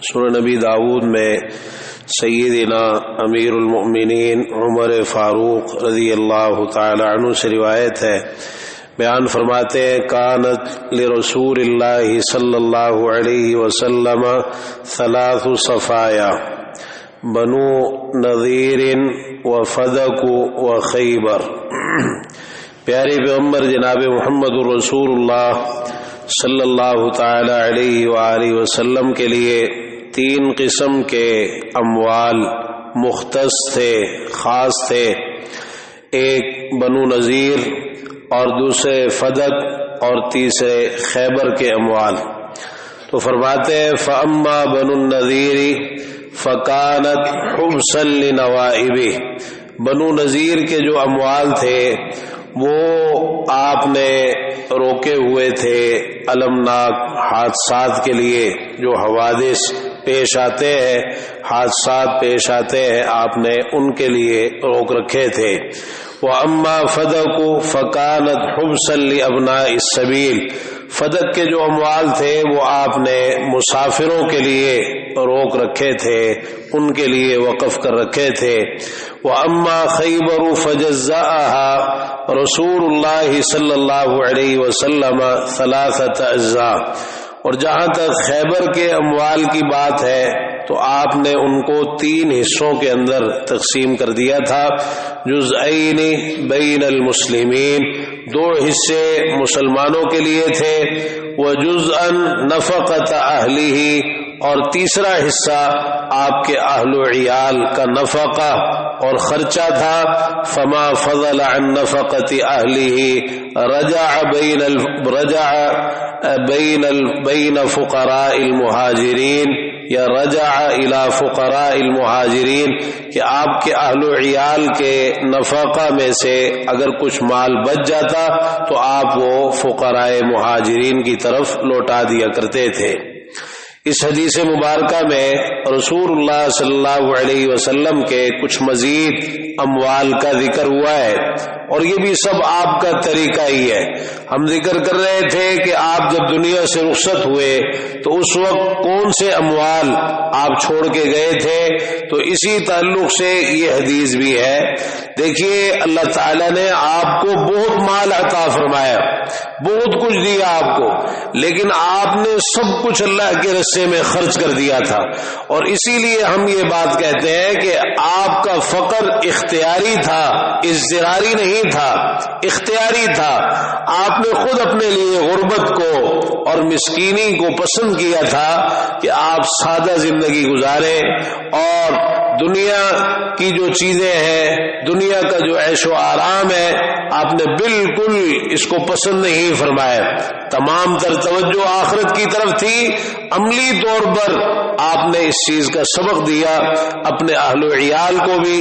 سنن نبی داؤد میں سیدنا امیر المؤمنین عمر فاروق رضی اللہ تعالی عنہ سے روایت ہے، بیان فرماتے ہیں کانت لرسول اللہ صلی اللہ علیہ وسلم ثلاث صفایا بنو نذیر و فدق و خیبر۔ پیارے پیغمبر جناب محمد رسول اللہ صلی اللہ تعالی علیہ وآلہ وسلم کے لیے تین قسم کے اموال مختص تھے، خاص تھے، ایک بنو نذیر اور دوسرے فدق اور تیسرے خیبر کے اموال۔ تو فرماتے ہیں فَأَمَّا بَنُو النَّذِيرِ فَكَانَتْ حُبْسًا لِنَوَائِبِهِ۔ بنو نذیر کے جو اموال تھے وہ آپ نے روکے ہوئے تھے المناک حادثات کے لیے، جو حوادث پیش آتے ہیں، حادثات پیش آتے ہیں، آپ نے ان کے لیے روک رکھے تھے۔ وَأَمَّا فَدَقُ فَكَانَتْ حُبْسًا لِأَبْنَاءِ السَّبِيلِ۔ فدق کے جو اموال تھے وہ آپ نے مسافروں کے لیے روک رکھے تھے، ان کے لیے وقف کر رکھے تھے۔ وَأَمَّا خَيْبَرُ فَجَزَّأَهَا رسول اللہ صلی اللہ علیہ وسلم ثلاثۃ اجزاء۔ اور جہاں تک خیبر کے اموال کی بات ہے تو آپ نے ان کو تین حصوں کے اندر تقسیم کر دیا تھا، جزءین بین المسلمین، دو حصے مسلمانوں کے لیے تھے، وجزءا نفقۃ اہلہ، اور تیسرا حصہ آپ کے اہل و عیال کا نفقہ اور خرچہ تھا۔ فما فضل عن نفقۃ اہلہ رجع بین فقراء المہاجرین، یا رجع الی فقراء المہاجرین، کہ آپ کے اہل و عیال کے نفقہ میں سے اگر کچھ مال بچ جاتا تو آپ وہ فقراء مہاجرین کی طرف لوٹا دیا کرتے تھے۔ اس حدیث مبارکہ میں رسول اللہ صلی اللہ علیہ وسلم کے کچھ مزید اموال کا ذکر ہوا ہے، اور یہ بھی سب آپ کا طریقہ ہی ہے۔ ہم ذکر کر رہے تھے کہ آپ جب دنیا سے رخصت ہوئے تو اس وقت کون سے اموال آپ چھوڑ کے گئے تھے، تو اسی تعلق سے یہ حدیث بھی ہے۔ دیکھیے اللہ تعالیٰ نے آپ کو بہت مال عطا فرمایا، بہت کچھ دیا آپ کو، لیکن آپ نے سب کچھ اللہ کے راستے میں خرچ کر دیا تھا، اور اسی لیے ہم یہ بات کہتے ہیں کہ آپ کا فقر اختیاری تھا، اضطراری نہیں تھا، اختیاری تھا۔ آپ نے خود اپنے لیے غربت کو اور مسکینی کو پسند کیا تھا کہ آپ سادہ زندگی گزاریں، اور دنیا کی جو چیزیں ہیں، دنیا کا جو عیش و آرام ہے، آپ نے بالکل اس کو پسند نہیں فرمایا۔ تمام تر توجہ آخرت کی طرف تھی۔ عملی طور پر آپ نے اس چیز کا سبق دیا اپنے اہل و عیال کو بھی،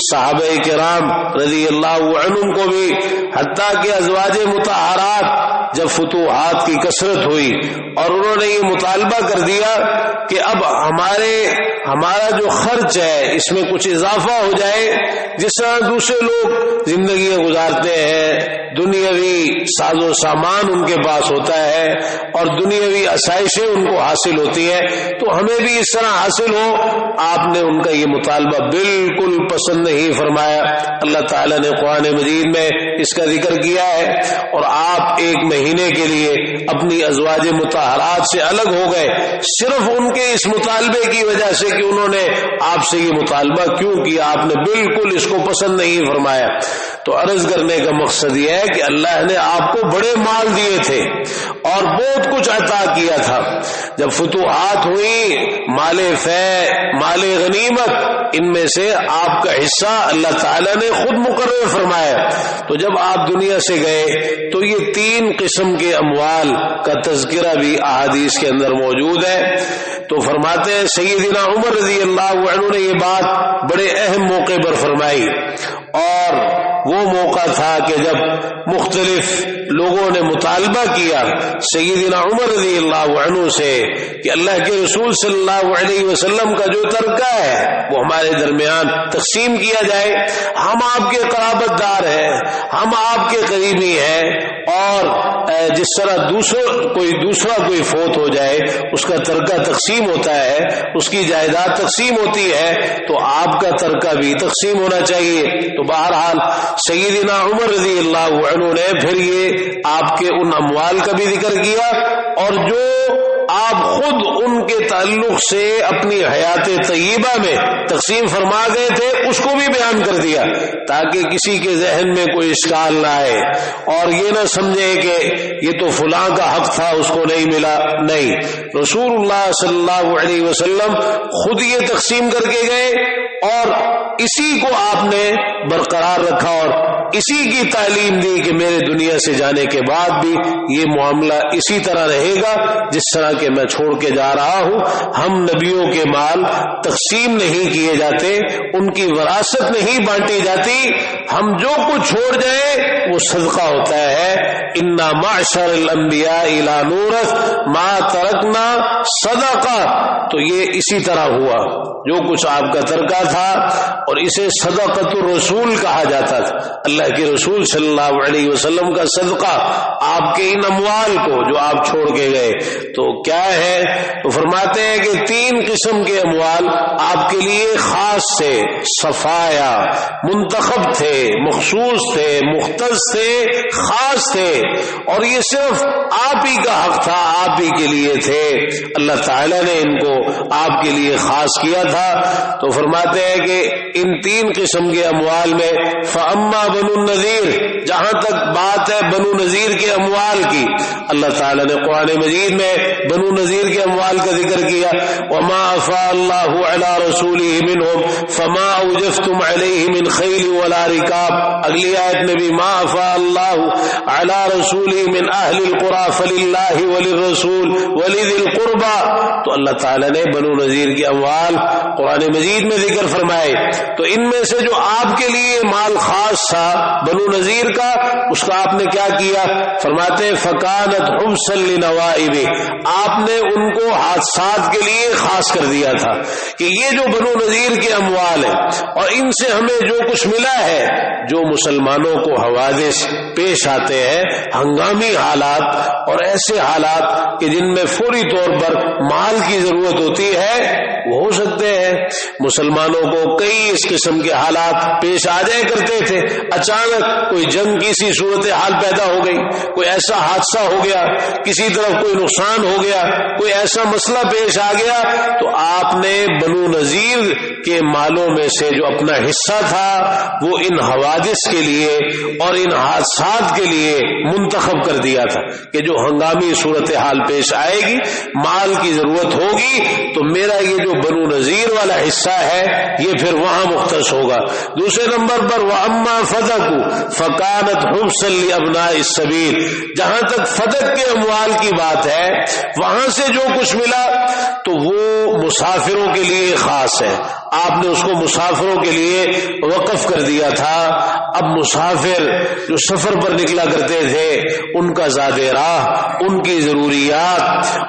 صحابہ کرام رضی اللہ عنہم کو بھی، حتیٰ کہ ازواج مطہرات جب فتوحات کی کثرت ہوئی اور انہوں نے یہ مطالبہ کر دیا کہ اب ہمارا جو خرچ ہے اس میں کچھ اضافہ ہو جائے، جس طرح دوسرے لوگ زندگیاں گزارتے ہیں، دنیاوی ساز و سامان ان کے پاس ہوتا ہے اور دنیاوی آسائشیں ان کو حاصل ہوتی ہیں، تو ہمیں بھی اس طرح حاصل ہو۔ آپ نے ان کا یہ مطالبہ بالکل پسند نہیں فرمایا۔ اللہ تعالیٰ نے قرآن مجید میں اس کا ذکر کیا ہے، اور آپ ایک مہینے کے لیے اپنی ازواج مطہرات سے الگ ہو گئے، صرف ان کے اس مطالبے کی وجہ سے کہ انہوں نے آپ سے یہ مطالبہ کیوں کیا، آپ نے بالکل اس کو پسند نہیں فرمایا۔ تو عرض کرنے کا مقصد یہ ہے کہ اللہ نے آپ کو بڑے مال دیے تھے اور بہت کچھ عطا کیا تھا۔ جب فتوحات ہوئی، مال فیض، مال غنیمت، ان میں سے آپ کا حصہ اللہ تعالیٰ نے خود مقرر فرمایا۔ تو جب آپ دنیا سے گئے تو یہ تین قسم کے اموال کا تذکرہ بھی احادیث کے اندر موجود ہے۔ تو فرماتے ہیں سیدنا عمر رضی اللہ عنہ نے یہ بات بڑے اہم موقع پر فرمائی، اور وہ موقع تھا کہ جب مختلف لوگوں نے مطالبہ کیا سیدنا عمر رضی اللہ عنہ سے کہ اللہ کے رسول صلی اللہ علیہ وسلم کا جو ترکہ ہے وہ ہمارے درمیان تقسیم کیا جائے، ہم آپ کے قرابت دار ہیں، ہم آپ کے قریبی ہیں، اور جس طرح دوسرا کوئی فوت ہو جائے اس کا ترکہ تقسیم ہوتا ہے، اس کی جائیداد تقسیم ہوتی ہے، تو آپ کا ترکہ بھی تقسیم ہونا چاہیے۔ تو بہرحال سیدنا عمر رضی اللہ عنہ نے پھر یہ آپ کے ان اموال کا بھی ذکر کیا، اور جو آپ خود ان کے تعلق سے اپنی حیات طیبہ میں تقسیم فرما گئے تھے اس کو بھی بیان کر دیا، تاکہ کسی کے ذہن میں کوئی اشکال نہ آئے اور یہ نہ سمجھے کہ یہ تو فلاں کا حق تھا اس کو نہیں ملا۔ نہیں، رسول اللہ صلی اللہ علیہ وسلم خود یہ تقسیم کر کے گئے اور اسی کو آپ نے برقرار رکھا اور اسی کی تعلیم دی کہ میرے دنیا سے جانے کے بعد بھی یہ معاملہ اسی طرح رہے گا جس طرح کہ میں چھوڑ کے جا رہا ہوں۔ ہم نبیوں کے مال تقسیم نہیں کیے جاتے، ان کی وراثت نہیں بانٹی جاتی، ہم جو کچھ چھوڑ جائیں وہ صدقہ ہوتا ہے۔ انا معشر الانبیاء لا نورث ما ترکنا صدقہ، تو یہ اسی طرح ہوا، جو کچھ آپ کا ترکہ تھا اور اسے صدقۃ الرسول کہا جاتا تھا، اللہ کے رسول صلی اللہ علیہ وسلم کا صدقہ آپ کے ان اموال کو جو آپ چھوڑ کے گئے۔ تو کیا ہے؟ تو فرماتے ہیں کہ 3 قسم کے اموال آپ کے لیے خاص تھے، صفایا، منتخب تھے، مخصوص تھے، مختص تھے، خاص تھے، اور یہ صرف آپ ہی کا حق تھا، آپ ہی کے لیے تھے، اللہ تعالیٰ نے ان کو آپ کے لیے خاص کیا تھا۔ تو فرماتے ہیں کہ ان 3 قسم کے اموال میں فاما بنو النذیر، جہاں تک بات ہے بنو نذیر کے اموال کی، اللہ تعالیٰ نے قرآن مجید میں بنو نذیر کے اموال کا ذکر کیا، وما افاء اللہ علی رسولہ منہم فما اوجفتم علیہ من خیل ولا رکاب، اگلی آیت میں بھی ما افاء اللہ علی رسولہ من اہل القرى فللہ وللرسول ولذی القربى، تو اللہ تعالیٰ نے بنو نذیر کے اموال قرآن مجید میں ذکر فرمائے۔ تو ان میں سے جو آپ کے لیے مال خاص تھا بنو نذیر کا، اس کا آپ نے کیا کیا؟ فرماتے ہیں فکانت حبسا لنوائب، آپ نے ان کو حادثات کے لیے خاص کر دیا تھا کہ یہ جو بنو نذیر کے اموال ہیں اور ان سے ہمیں جو کچھ ملا ہے، جو مسلمانوں کو حوادث پیش آتے ہیں، ہنگامی حالات اور ایسے حالات کہ جن میں فوری طور پر مال کی ضرورت ہوتی ہے، وہ ہو سکتے ہیں مسلمانوں کو کئی اس قسم کے حالات پیش آ جائے کرتے تھے، اچانک کوئی جنگ کی سی صورتحال پیدا ہو گئی، کوئی ایسا حادثہ ہو گیا، کسی طرف کوئی نقصان ہو گیا، کوئی ایسا مسئلہ پیش آ گیا، تو آپ نے بنو نذیر کے مالوں میں سے جو اپنا حصہ تھا وہ ان حوادث کے لیے اور ان حادثات کے لیے منتخب کر دیا تھا کہ جو ہنگامی صورتحال پیش آئے گی، مال کی ضرورت ہوگی، تو میرا یہ جو بنو نذیر والا حصہ ہے یہ پھر وہاں مختص ہوگا۔ دوسرے نمبر پر وَأَمَّا فَدَقُ فَكَانَتْ حُبْسًا لِأَبْنَاءِ السَّبِيلِ، جہاں تک فدق کے اموال کی بات ہے، وہاں سے جو کچھ ملا تو وہ مسافروں کے لیے خاص ہے، آپ نے اس کو مسافروں کے لیے وقف کر دیا تھا۔ اب مسافر جو سفر پر نکلا کرتے تھے، ان کا زاد راہ، ان کی ضروریات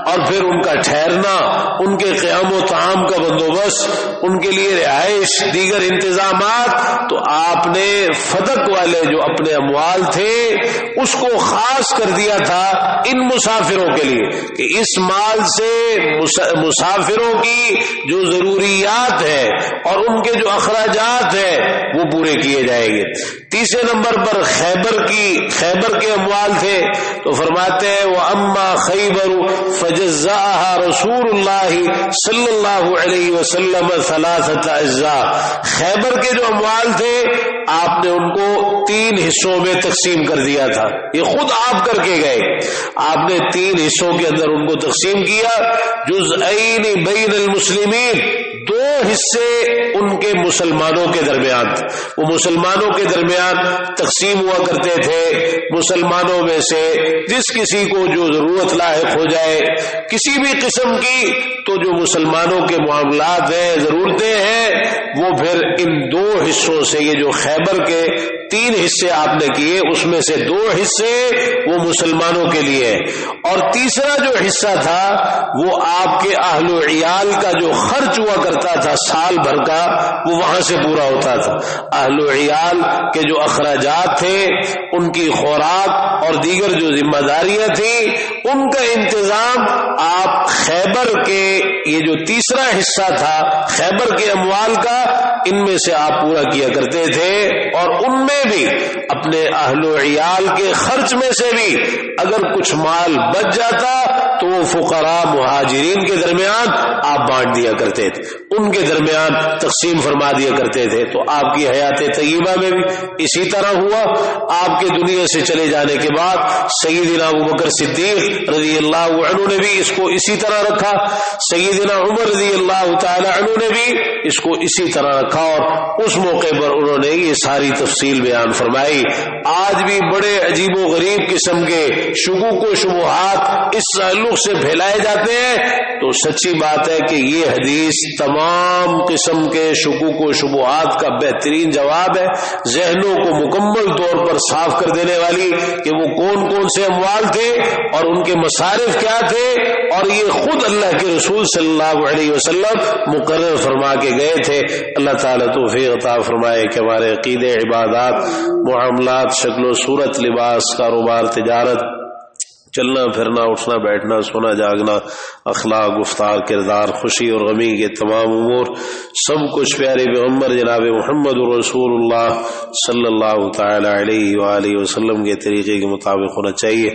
اور پھر ان کا ٹھہرنا، ان کے قیام و طعام کا بندوبست، ان کے لیے رہائش، دیگر انتظامات، تو آپ نے فدق والے جو اپنے اموال تھے اس کو خاص کر دیا تھا ان مسافروں کے لیے کہ اس مال سے مسافروں کی جو ضروریات ہے اور ان کے جو اخراجات ہیں وہ پورے کیے جائیں گے۔ تیسرے نمبر پر خیبر کے اموال تھے، تو فرماتے ہیں وَأَمَّا خَيْبَرُ فَجَزَّأَهَا رسول اللہ صلی اللہ علیہ وسلم ثلاثۃ اجزاء، خیبر کے جو اموال تھے آپ نے ان کو 3 حصوں میں تقسیم کر دیا تھا، یہ خود آپ کر کے گئے، آپ نے 3 حصوں کے اندر ان کو تقسیم کیا، جزءین بین المسلمین، 2 حصے ان کے مسلمانوں کے درمیان، وہ مسلمانوں کے درمیان تقسیم ہوا کرتے تھے، مسلمانوں میں سے جس کسی کو جو ضرورت لاحق ہو جائے کسی بھی قسم کی، تو جو مسلمانوں کے معاملات ہیں، ضرورتیں ہیں، وہ پھر ان 2 حصوں سے، یہ جو خیبر کے 3 حصے آپ نے کیے اس میں سے 2 حصے وہ مسلمانوں کے لیے، اور تیسرا جو حصہ تھا وہ آپ کے اہل و عیال کا جو خرچ ہوا کرتا کرتا تھا سال بھر کا وہ وہاں سے پورا ہوتا تھا. اہل و عیال کے جو اخراجات تھے، ان کی خوراک اور دیگر جو ذمہ داریاں تھیں، ان کا انتظام آپ خیبر کے یہ جو تیسرا حصہ تھا خیبر کے اموال کا، ان میں سے آپ پورا کیا کرتے تھے. اور ان میں بھی اپنے اہل و عیال کے خرچ میں سے بھی اگر کچھ مال بچ جاتا تو وہ فقراء مہاجرین کے درمیان آپ بانٹ دیا کرتے تھے، ان کے درمیان تقسیم فرما دیا کرتے تھے. تو آپ کی حیات طیبہ میں بھی اسی طرح ہوا. آپ کے دنیا سے چلے جانے کے بعد سیدنا ابوبکر صدیق رضی اللہ عنہ نے بھی اس کو اسی طرح رکھا، سیدنا عمر رضی اللہ تعالی عنہ نے بھی اس کو اسی طرح رکھا، اور اس موقع پر انہوں نے یہ ساری تفصیل بیان فرمائی. آج بھی بڑے عجیب و غریب قسم کے شکوک و شبہات اس تعلق سے پھیلائے جاتے ہیں. تو سچی بات ہے کہ یہ حدیث تمام قسم کے شکوک و شبہات کا بہترین جواب ہے، ذہنوں کو مکمل طور پر صاف کر دینے والی کہ وہ کون کون سے اموال تھے اور ان کے مصارف کیا تھے، اور یہ خود اللہ کے رسول صلی اللہ علیہ وسلم مقرر فرما کے گئے تھے. اللہ تعالیٰ توفیق عطا فرمائے کہ ہمارے عقیدے، عبادات، معاملات، شکل و صورت، لباس، کاروبار، تجارت، چلنا پھرنا، اٹھنا بیٹھنا، سونا جاگنا، اخلاق، گفتار، کردار، خوشی اور غمی کے تمام امور سب کچھ پیارے پیغمبر جناب محمد رسول اللہ صلی اللہ تعالی علیہ وآلہ وسلم کے طریقے کے مطابق ہونا چاہیے.